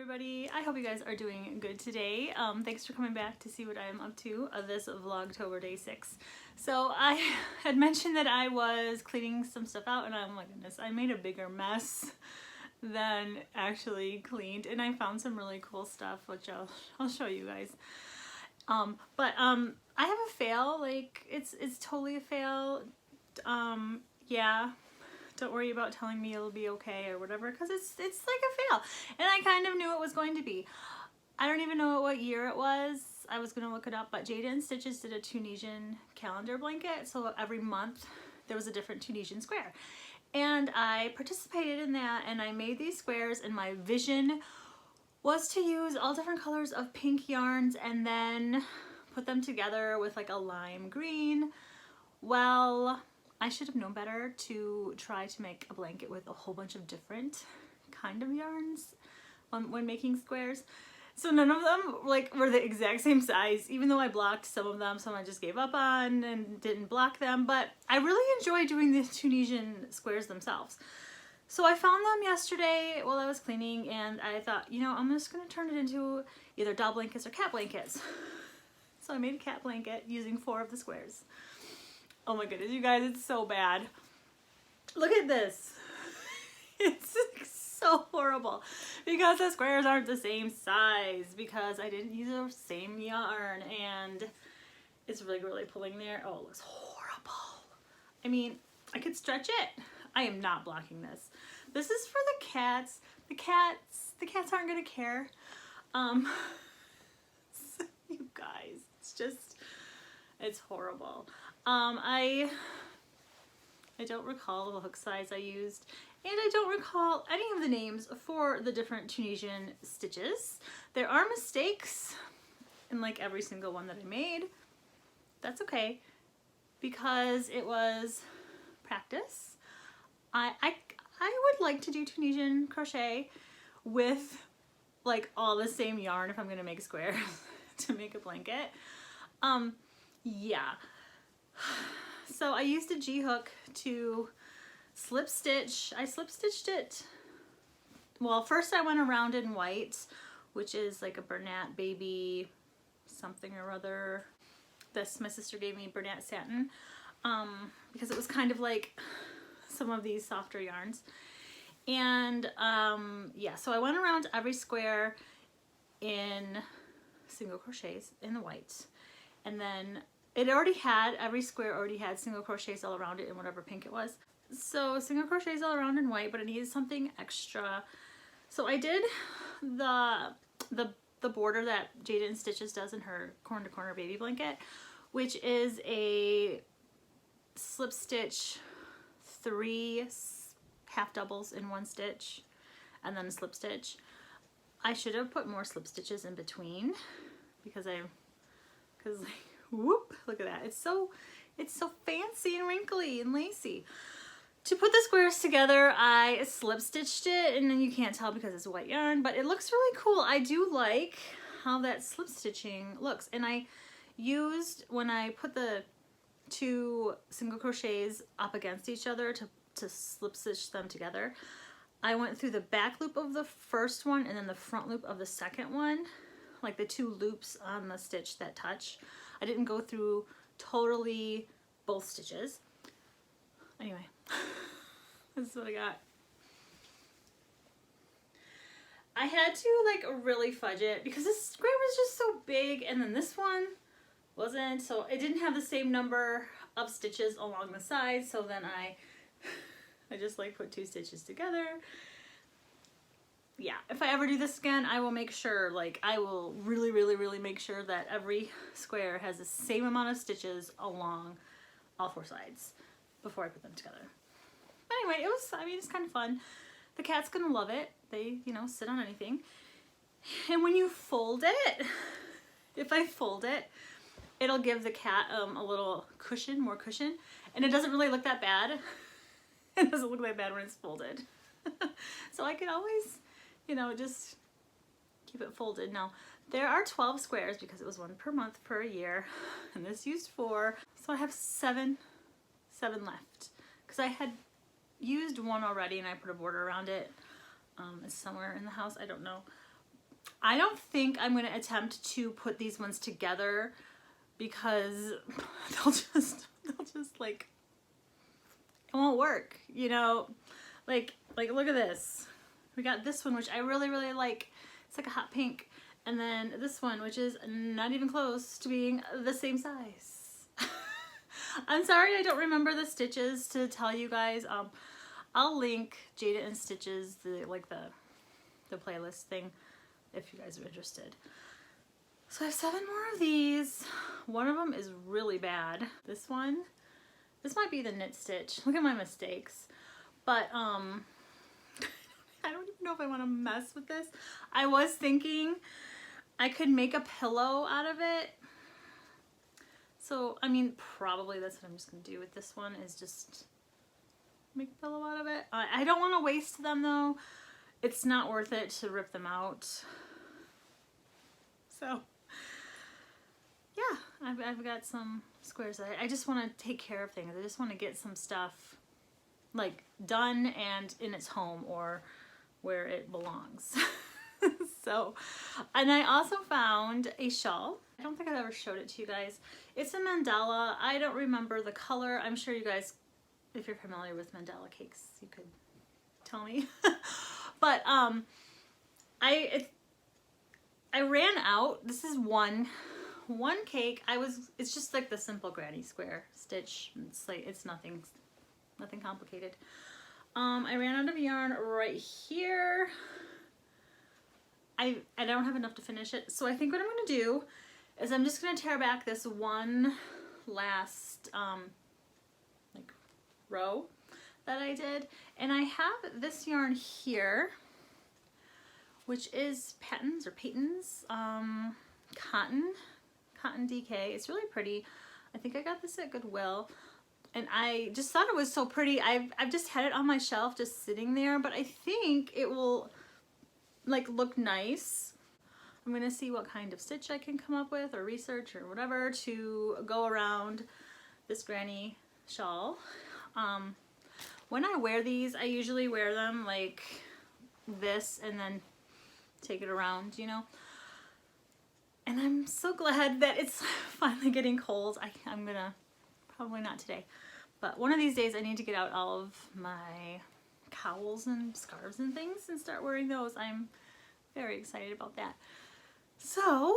everybody. I hope you guys are doing good today. Thanks for coming back to see what I am up to this Vlogtober day 6. So I had mentioned that I was cleaning some stuff out, and oh my goodness, I made a bigger mess than actually cleaned, and I found some really cool stuff, which I'll show you guys. I have a fail. Like it's totally a fail. Yeah. Don't worry about telling me it'll be okay or whatever, because it's like a fail. And I kind of knew it was going to be. I don't even know what year it was. I was going to look it up, but Jada and Stitches did a Tunisian calendar blanket. So every month there was a different Tunisian square. And I participated in that, and I made these squares, and my vision was to use all different colors of pink yarns and then put them together with like a lime green. Well, I should have known better to try to make a blanket with a whole bunch of different kind of yarns when making squares. So none of them were the exact same size, even though I blocked some of them. Some I just gave up on and didn't block them, but I really enjoy doing the Tunisian squares themselves. So I found them yesterday while I was cleaning, and I thought, you know, I'm just gonna turn it into either doll blankets or cat blankets. So I made a cat blanket using 4 of the squares. Oh my goodness, you guys, it's so bad. Look at this. It's so horrible because the squares aren't the same size because I didn't use the same yarn, and it's really pulling there. Oh, it looks horrible. I mean, I could stretch it. I am not blocking this. This is for the cats. The cats aren't gonna care. You guys, it's horrible. I don't recall the hook size I used, and I don't recall any of the names for the different Tunisian stitches. There are mistakes in like every single one that I made. That's okay, because it was practice. I would like to do Tunisian crochet with like all the same yarn if I'm gonna make squares to make a blanket. Yeah. So I used a G-hook to slip stitch. I slip stitched it. Well, first I went around in white, which is like a Bernat baby something or other. My sister gave me Bernat satin because it was kind of like some of these softer yarns. And yeah, so I went around every square in single crochets in the white, and then every square already had single crochets all around it in whatever pink it was. So single crochets all around in white, but I needed something extra. So I did the border that Jada and Stitches does in her corner to corner baby blanket, which is a slip stitch 3 half doubles in 1 stitch and then a slip stitch. I should have put more slip stitches in between because like, whoop, look at that. It's so fancy and wrinkly and lacy. To put the squares together, I slip stitched it, and then you can't tell because it's white yarn, but it looks really cool. I do like how that slip stitching looks. And I used, when I put the 2 single crochets up against each other to slip stitch them together, I went through the back loop of the first one and then the front loop of the second one, like the 2 loops on the stitch that touch. I didn't go through totally both stitches. Anyway, this is what I got. I had to like really fudge it because this square was just so big, and then this one wasn't, so it didn't have the same number of stitches along the sides. So then I just like put 2 stitches together. Yeah, if I ever do this again, I will make sure, like, I will really make sure that every square has the same amount of stitches along all 4 sides before I put them together. But anyway, it's kind of fun. The cat's gonna love it. They, you know, sit on anything. And when you fold it, if I fold it, it'll give the cat a little cushion, more cushion, and it doesn't really look that bad. It doesn't look that bad when it's folded. So I can always, you know, just keep it folded. Now, there are 12 squares because it was 1 per month per year, and this used 4. So I have 7 left because I had used 1 already and I put a border around it. It's somewhere in the house, I don't know. I don't think I'm going to attempt to put these ones together because they'll just like, it won't work, you know? Like look at this. We got this one, which I really, really like. It's like a hot pink. And then this one, which is not even close to being the same size. I'm sorry I don't remember the stitches to tell you guys. I'll link Jada and Stitches, the playlist thing, if you guys are interested. So I have 7 more of these. One of them is really bad. This one, this might be the knit stitch. Look at my mistakes. But I don't even know if I want to mess with this. I was thinking I could make a pillow out of it. So, I mean, probably that's what I'm just going to do with this one, is just make a pillow out of it. I don't want to waste them, though. It's not worth it to rip them out. So, yeah, I've got some squares. I just want to take care of things. I just want to get some stuff, like, done and in its home or where it belongs. So, and I also found a shawl. I don't think I've ever showed it to you guys. It's a mandala. I don't remember the color. I'm sure you guys, if you're familiar with mandala cakes, you could tell me. But I ran out. This is one cake. It's just like the simple granny square stitch. It's like, it's nothing complicated. I ran out of yarn right here. I don't have enough to finish it, so I think what I'm going to do is I'm just going to tear back this one last like row that I did, and I have this yarn here, which is Patons cotton DK. It's really pretty. I think I got this at Goodwill, and I just thought it was so pretty. I've just had it on my shelf just sitting there, but I think it will like look nice. I'm gonna see what kind of stitch I can come up with, or research or whatever, to go around this granny shawl. When I wear these, I usually wear them like this and then take it around, you know. And I'm so glad that it's finally getting cold. I'm gonna, probably not today, but one of these days I need to get out all of my cowls and scarves and things and start wearing those. I'm very excited about that. So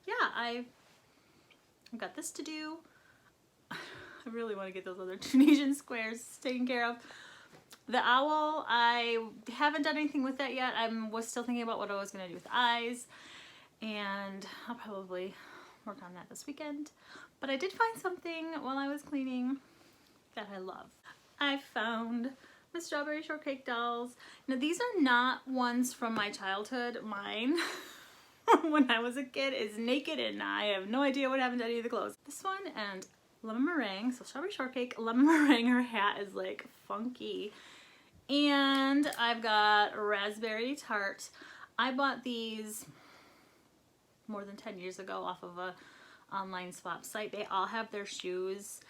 yeah, I've got this to do. I really want to get those other Tunisian squares taken care of. The owl, I haven't done anything with that yet. I was still thinking about what I was going to do with the eyes, and I'll probably work on that this weekend. But I did find something while I was cleaning that I love. I found the strawberry shortcake dolls. Now these are not ones from my childhood. Mine, when I was a kid, is naked and I have no idea what happened to any of the clothes. This one and lemon meringue, so strawberry shortcake, lemon meringue, her hat is like funky. And I've got raspberry tart. I bought these more than 10 years ago off of a online swap site. They all have their shoes.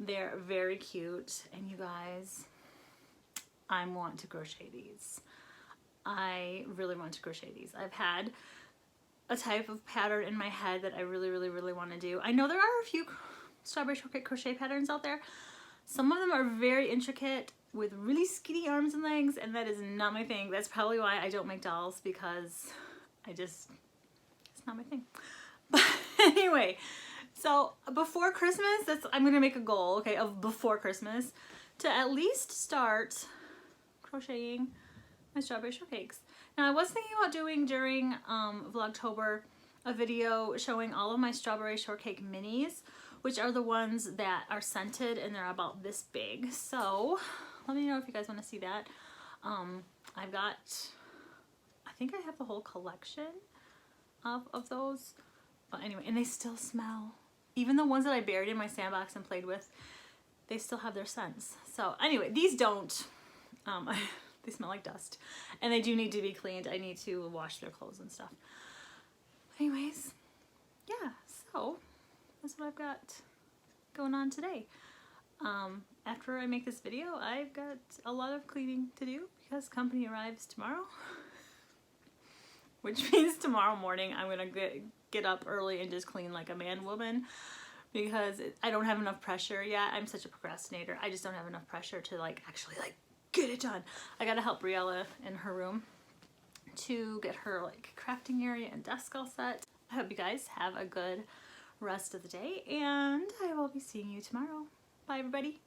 They're very cute, and you guys, I want to crochet these. I really want to crochet these. I've had a type of pattern in my head that I really want to do. I know there are a few strawberry shortcake crochet patterns out there. Some of them are very intricate with really skinny arms and legs, and that is not my thing. That's probably why I don't make dolls, because it's not my thing. But anyway, so before Christmas, I'm gonna make a goal, okay, of before Christmas to at least start crocheting my strawberry shortcakes. Now I was thinking about doing during Vlogtober a video showing all of my strawberry shortcake minis, which are the ones that are scented and they're about this big. So let me know if you guys want to see that. I've got, I think I have the whole collection of those, but anyway, and they still smell. Even the ones that I buried in my sandbox and played with, they still have their scents. So anyway, these don't, they smell like dust, and they do need to be cleaned. I need to wash their clothes and stuff. Anyways, yeah, so that's what I've got going on today. After I make this video, I've got a lot of cleaning to do because company arrives tomorrow. which means tomorrow morning I'm gonna get up early and just clean like a man woman, because I don't have enough pressure yet. I'm such a procrastinator. I just don't have enough pressure to like actually like get it done. I gotta help Briella in her room to get her like crafting area and desk all set. I hope you guys have a good rest of the day, and I will be seeing you tomorrow. Bye everybody.